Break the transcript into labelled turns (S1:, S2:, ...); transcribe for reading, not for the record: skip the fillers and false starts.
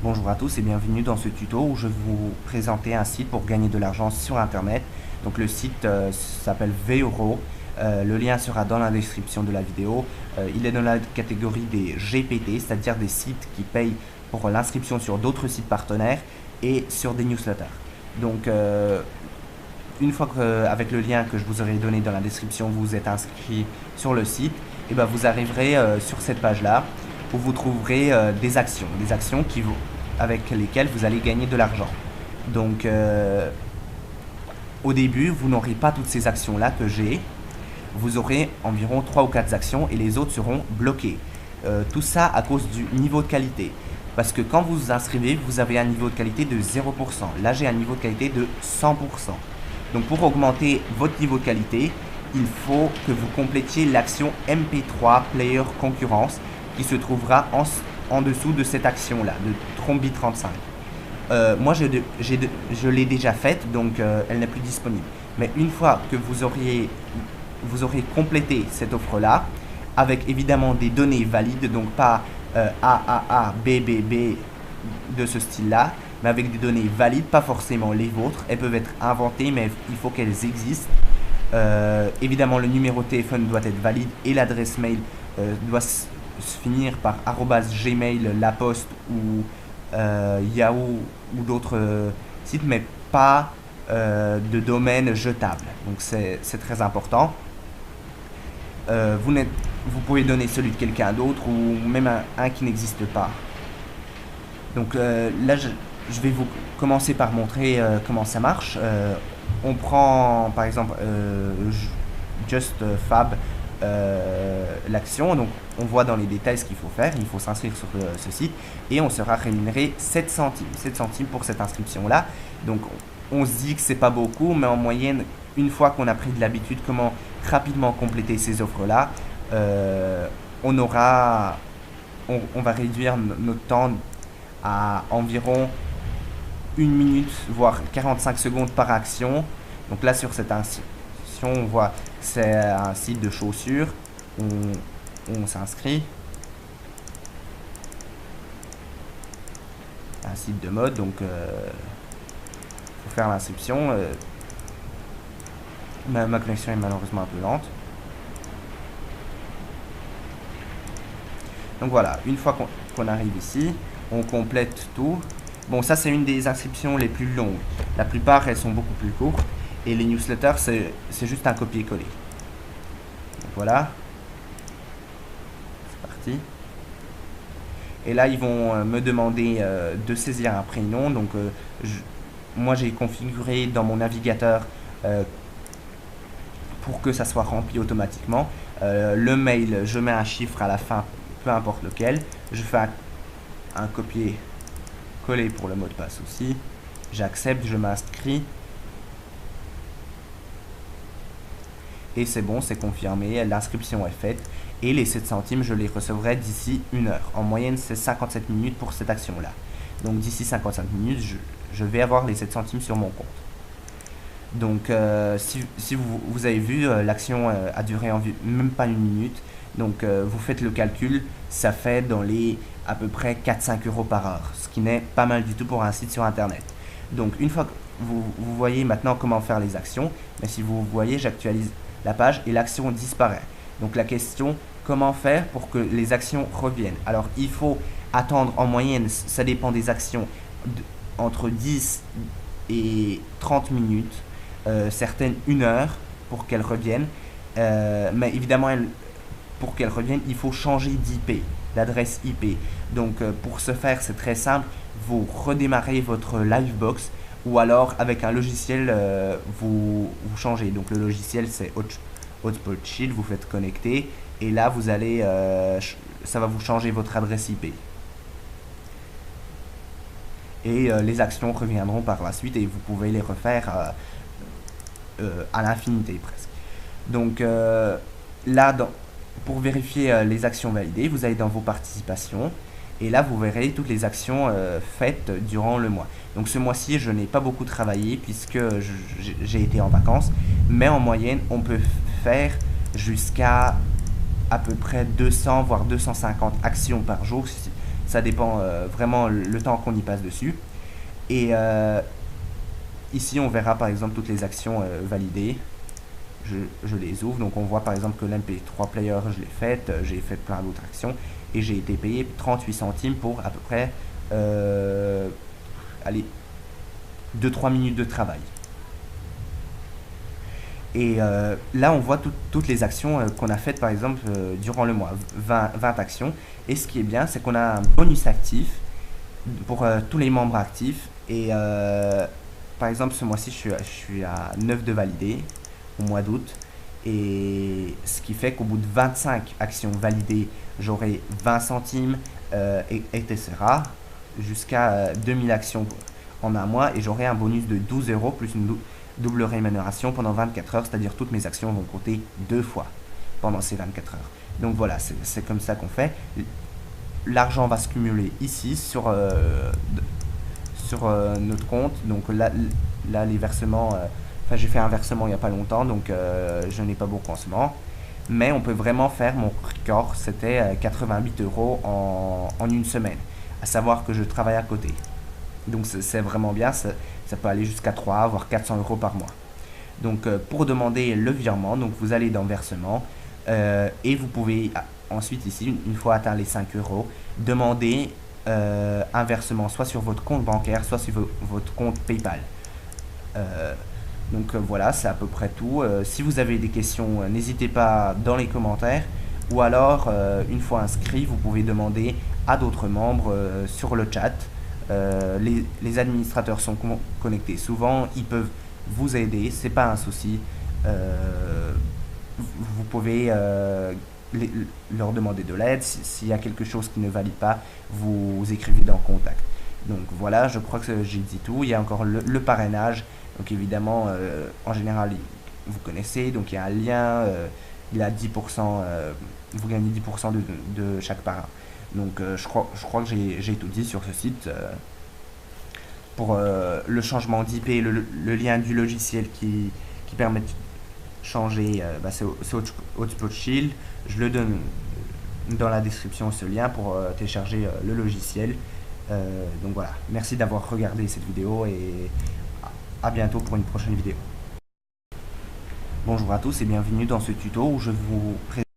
S1: Bonjour à tous et bienvenue dans ce tuto où je vais vous présenter un site pour gagner de l'argent sur internet. Donc le site s'appelle Veoro. Le lien sera dans la description de la vidéo. Il est dans la catégorie des GPT, c'est-à-dire des sites qui payent pour l'inscription sur d'autres sites partenaires et sur des newsletters. Donc une fois qu'avec le lien que je vous aurai donné dans la description, vous êtes inscrit sur le site, et ben vous arriverez sur cette page-là où vous trouverez des actions avec lesquelles vous allez gagner de l'argent. Donc au début, vous n'aurez pas toutes ces actions-là que j'ai. Vous aurez environ 3 ou 4 actions et les autres seront bloquées. Tout ça à cause du niveau de qualité. Parce que quand vous vous inscrivez, vous avez un niveau de qualité de 0%. Là, j'ai un niveau de qualité de 100%. Donc pour augmenter votre niveau de qualité, il faut que vous complétiez l'action MP3 Player Concurrence qui se trouvera en dessous de cette action-là, de Trombi35. Moi, je l'ai déjà faite, donc elle n'est plus disponible. Mais une fois que vous aurez complété cette offre-là, avec évidemment des données valides, donc pas AAA, BBB de ce style-là, mais avec des données valides, pas forcément les vôtres. Elles peuvent être inventées, mais il faut qu'elles existent. Évidemment, le numéro de téléphone doit être valide et l'adresse mail doit se finir par @gmail, La Poste ou Yahoo ou d'autres sites, mais pas de domaine jetable. Donc c'est très important. Vous pouvez donner celui de quelqu'un d'autre ou même un qui n'existe pas. Donc là, je vais vous commencer par montrer comment ça marche. On prend par exemple JustFab, l'action. Donc on voit dans les détails ce qu'il faut faire. Il faut s'inscrire sur ce site et on sera rémunéré 7 centimes. 7 centimes pour cette inscription là. Donc on se dit que c'est pas beaucoup, mais en moyenne, une fois qu'on a pris de l'habitude comment rapidement compléter ces offres là, on va réduire notre temps à environ 1 minute, voire 45 secondes par action. Donc là, sur cette action, on voit c'est un site de chaussures. On s'inscrit. Un site de mode, donc faut faire l'inscription. Ma connexion est malheureusement un peu lente. Donc voilà, une fois qu'on arrive ici, on complète tout. Bon, ça c'est une des inscriptions les plus longues. La plupart, elles sont beaucoup plus courtes. Et les newsletters, c'est juste un copier-coller. Donc voilà. C'est parti. Et là, ils vont me demander de saisir un prénom. Donc moi, j'ai configuré dans mon navigateur pour que ça soit rempli automatiquement. Le mail, je mets un chiffre à la fin, peu importe lequel. Je fais un copier-coller pour le mot de passe aussi. J'accepte, je m'inscris. Et c'est bon, c'est confirmé, l'inscription est faite. Et les 7 centimes, je les recevrai d'ici 1 heure. En moyenne, c'est 57 minutes pour cette action-là. Donc d'ici 55 minutes, je vais avoir les 7 centimes sur mon compte. Donc si vous avez vu, l'action a duré même pas 1 minute. Donc vous faites le calcul, ça fait dans les à peu près 4-5 euros par heure, ce qui n'est pas mal du tout pour un site sur internet. Donc une fois que vous voyez maintenant comment faire les actions, mais si vous voyez, j'actualise la page et l'action disparaît. Donc la question, comment faire pour que les actions reviennent? Alors il faut attendre en moyenne, ça dépend des actions, entre 10 et 30 minutes, certaines 1 heure pour qu'elles reviennent. Mais évidemment, pour qu'elles reviennent, il faut changer d'IP, d'adresse IP. Donc pour ce faire, c'est très simple, vous redémarrez votre Livebox ou alors avec un logiciel, vous changez. Donc le logiciel, c'est Hotspot Shield, vous faites connecter et là vous allez, ça va vous changer votre adresse IP. Et les actions reviendront par la suite et vous pouvez les refaire à l'infinité presque. Donc là, pour vérifier les actions validées, vous allez dans vos participations et là vous verrez toutes les actions faites durant le mois. Donc ce mois-ci, je n'ai pas beaucoup travaillé puisque j'ai été en vacances, mais en moyenne, on peut faire jusqu'à à peu près 200 voire 250 actions par jour ça dépend vraiment le temps qu'on y passe dessus. Et ici on verra par exemple toutes les actions validées. Je les ouvre, donc on voit par exemple que l'MP3 player je l'ai faite, j'ai fait plein d'autres actions et j'ai été payé 38 centimes pour à peu près allez, 2-3 minutes de travail. Et là, on voit toutes les actions qu'on a faites, par exemple, durant le mois, 20 actions. Et ce qui est bien, c'est qu'on a un bonus actif pour tous les membres actifs. Et par exemple, ce mois-ci, je suis à 9 de validé au mois d'août. Et ce qui fait qu'au bout de 25 actions validées, j'aurai 20 centimes, etc. Jusqu'à 2000 actions en un mois. Et j'aurai un bonus de 12 € plus une double rémunération pendant 24 heures, c'est-à-dire toutes mes actions vont compter 2 fois pendant ces 24 heures. Donc voilà, c'est comme ça qu'on fait. L'argent va se cumuler ici sur notre compte. Donc là les versements, enfin j'ai fait un versement il n'y a pas longtemps, donc je n'ai pas beaucoup en ce moment. Mais on peut vraiment faire, mon record c'était 88 € en une semaine. À savoir que je travaille à côté. Donc c'est vraiment bien, ça peut aller jusqu'à 3 voire 400 € par mois. Donc pour demander le virement, donc vous allez dans versement et vous pouvez ensuite ici, une fois atteint les 5 €, demander un versement soit sur votre compte bancaire, soit sur votre compte PayPal. Donc voilà, c'est à peu près tout. Si vous avez des questions, n'hésitez pas dans les commentaires. Ou alors, une fois inscrit, vous pouvez demander à d'autres membres sur le chat. Les administrateurs sont connectés souvent, ils peuvent vous aider, c'est pas un souci. Vous pouvez leur demander de l'aide. S'il y a quelque chose qui ne valide pas, vous écrivez dans contact. Donc voilà, je crois que j'ai dit tout. Il y a encore le parrainage. Donc évidemment, en général, vous connaissez. Donc il y a un lien, il a 10%, vous gagnez 10% de chaque parrain. Donc je crois que j'ai tout dit sur ce site. Pour le changement d'IP, le lien du logiciel qui permet de changer, c'est Hotspot Shield. Je le donne dans la description, ce lien pour télécharger le logiciel. Donc voilà, merci d'avoir regardé cette vidéo et à bientôt pour une prochaine vidéo. Bonjour à tous et bienvenue dans ce tuto où je vous présente